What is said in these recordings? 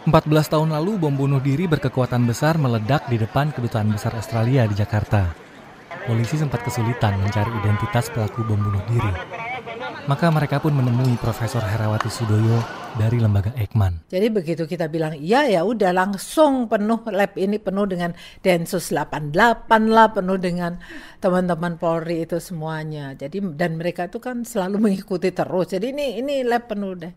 14 tahun lalu, bom bunuh diri berkekuatan besar meledak di depan Kedutaan Besar Australia di Jakarta. Polisi sempat kesulitan mencari identitas pelaku bom bunuh diri. Maka mereka pun menemui Profesor Herawati Sudoyo dari lembaga Eijkman. Jadi begitu kita bilang, iya ya udah langsung penuh lab ini, penuh dengan Densus 88 lah, penuh dengan teman-teman Polri itu semuanya. Jadi dan mereka itu kan selalu mengikuti terus. Jadi ini lab penuh deh.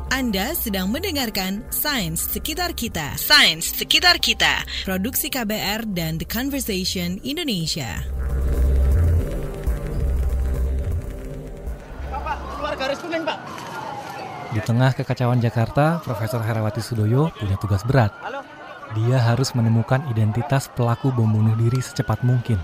Anda sedang mendengarkan Sains Sekitar Kita. Sains Sekitar Kita. Produksi KBR dan The Conversation Indonesia. Pak, keluar garis kuning, Pak. Di tengah kekacauan Jakarta, Profesor Herawati Sudoyo punya tugas berat. Dia harus menemukan identitas pelaku bom bunuh diri secepat mungkin.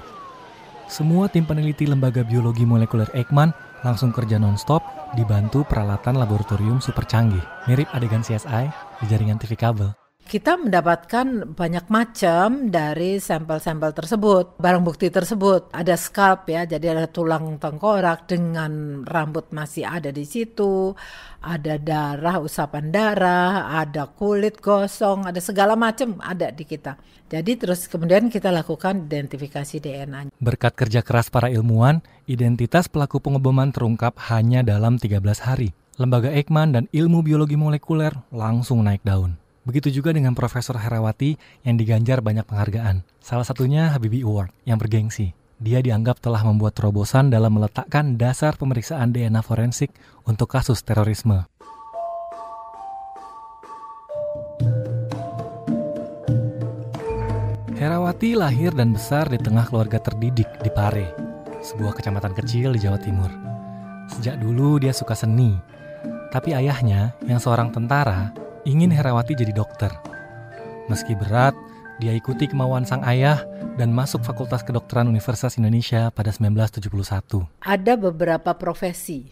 Semua tim peneliti Lembaga Biologi Molekuler Eijkman langsung kerja non-stop, dibantu peralatan laboratorium super canggih, mirip adegan CSI di jaringan TV kabel. Kita mendapatkan banyak macam dari sampel-sampel tersebut, barang bukti tersebut. Ada scalp ya, jadi ada tulang tengkorak dengan rambut masih ada di situ, ada darah, usapan darah, ada kulit gosong, ada segala macam ada di kita. Jadi terus kemudian kita lakukan identifikasi DNA. Berkat kerja keras para ilmuwan, identitas pelaku pengeboman terungkap hanya dalam 13 hari. Lembaga Eijkman dan ilmu biologi molekuler langsung naik daun. Begitu juga dengan Profesor Herawati yang diganjar banyak penghargaan. Salah satunya Habibie Award yang bergengsi. Dia dianggap telah membuat terobosan dalam meletakkan dasar pemeriksaan DNA forensik untuk kasus terorisme. Herawati lahir dan besar di tengah keluarga terdidik di Pare, sebuah kecamatan kecil di Jawa Timur. Sejak dulu dia suka seni, tapi ayahnya yang seorang tentara ingin Herawati jadi dokter. Meski berat, dia ikuti kemauan sang ayah dan masuk Fakultas Kedokteran Universitas Indonesia pada 1971. Ada beberapa profesi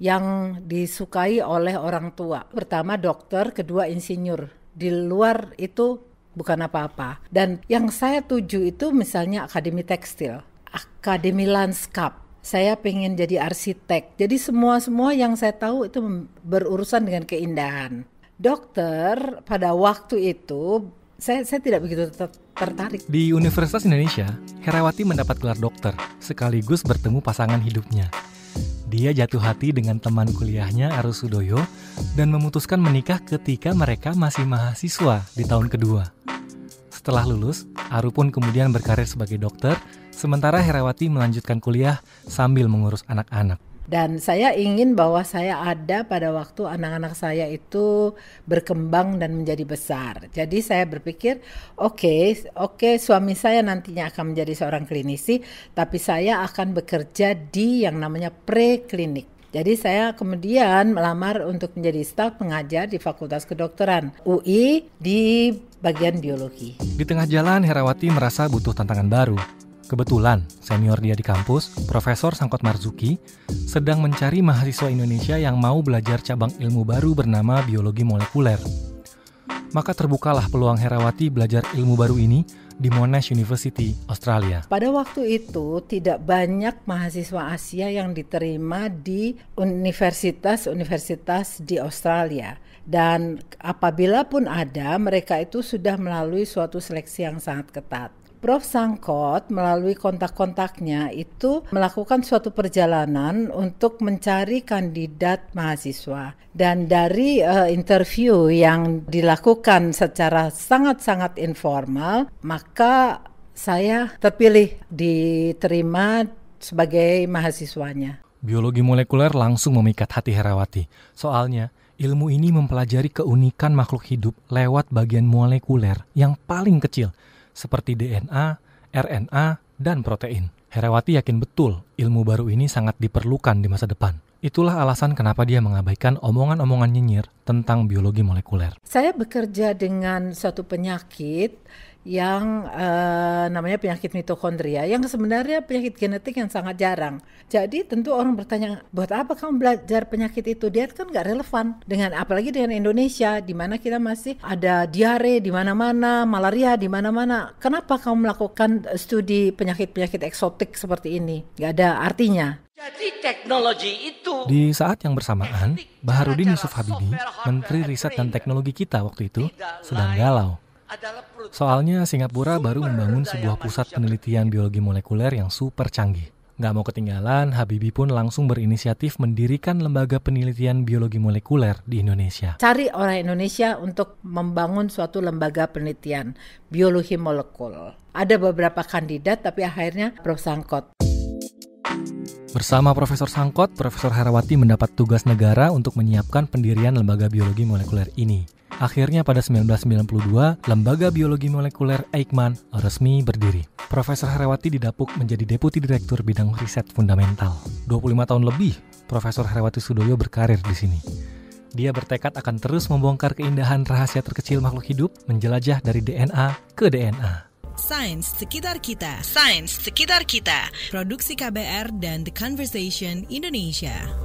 yang disukai oleh orang tua. Pertama dokter, kedua insinyur. Di luar itu bukan apa-apa. Dan yang saya tuju itu misalnya akademi tekstil, akademi lanskap. Saya pengen jadi arsitek. Jadi semua yang saya tahu itu berurusan dengan keindahan. Dokter pada waktu itu saya tidak begitu tertarik. Di Universitas Indonesia, Herawati mendapat gelar dokter sekaligus bertemu pasangan hidupnya. Dia jatuh hati dengan teman kuliahnya Aru Sudoyo dan memutuskan menikah ketika mereka masih mahasiswa di tahun kedua. Setelah lulus, Aru pun kemudian berkarir sebagai dokter, sementara Herawati melanjutkan kuliah sambil mengurus anak-anak. Dan saya ingin bahwa saya ada pada waktu anak-anak saya itu berkembang dan menjadi besar. Jadi saya berpikir, oke, suami saya nantinya akan menjadi seorang klinisi, tapi saya akan bekerja di yang namanya preklinik. Jadi saya kemudian melamar untuk menjadi staf pengajar di Fakultas Kedokteran UI di bagian biologi. Di tengah jalan, Herawati merasa butuh tantangan baru. Kebetulan, senior dia di kampus, Profesor Sangkot Marzuki, sedang mencari mahasiswa Indonesia yang mau belajar cabang ilmu baru bernama biologi molekuler. Maka terbukalah peluang Herawati belajar ilmu baru ini di Monash University, Australia. Pada waktu itu tidak banyak mahasiswa Asia yang diterima di universitas di Australia. Dan apabila pun ada, mereka itu sudah melalui suatu seleksi yang sangat ketat. Prof. Sangkot melalui kontak-kontaknya itu melakukan suatu perjalanan untuk mencari kandidat mahasiswa. Dan dari interview yang dilakukan secara sangat-sangat informal, maka saya terpilih diterima sebagai mahasiswanya. Biologi molekuler langsung memikat hati Herawati. Soalnya, ilmu ini mempelajari keunikan makhluk hidup lewat bagian molekuler yang paling kecil, seperti DNA, RNA, dan protein. Herawati yakin betul ilmu baru ini sangat diperlukan di masa depan. Itulah alasan kenapa dia mengabaikan omongan-omongan nyinyir tentang biologi molekuler. Saya bekerja dengan suatu penyakit yang namanya penyakit mitokondria, yang sebenarnya penyakit genetik yang sangat jarang. Jadi tentu orang bertanya, buat apa kamu belajar penyakit itu? Dia kan nggak relevan dengan, apalagi dengan Indonesia, di mana kita masih ada diare di mana-mana, malaria di mana-mana. Kenapa kamu melakukan studi penyakit-penyakit eksotik seperti ini? Nggak ada artinya. Jadi teknologi itu. Di saat yang bersamaan, Baharudin Yusuf Habibie, Menteri Riset dan Teknologi kita waktu itu, sedang galau. Soalnya Singapura baru membangun sebuah pusat penelitian biologi molekuler yang super canggih. Nggak mau ketinggalan, Habibie pun langsung berinisiatif mendirikan lembaga penelitian biologi molekuler di Indonesia. Cari orang Indonesia untuk membangun suatu lembaga penelitian biologi molekul. Ada beberapa kandidat, tapi akhirnya Prof. Sangkot. Bersama Profesor Sangkot, Profesor Herawati mendapat tugas negara untuk menyiapkan pendirian lembaga biologi molekuler ini. Akhirnya pada 1992, Lembaga Biologi Molekuler Eijkman resmi berdiri. Profesor Herawati didapuk menjadi Deputi Direktur Bidang Riset Fundamental. 25 tahun lebih, Profesor Herawati Sudoyo berkarir di sini. Dia bertekad akan terus membongkar keindahan rahasia terkecil makhluk hidup, menjelajah dari DNA ke DNA. Sains Sekitar Kita. Sains Sekitar Kita. Produksi KBR dan The Conversation Indonesia.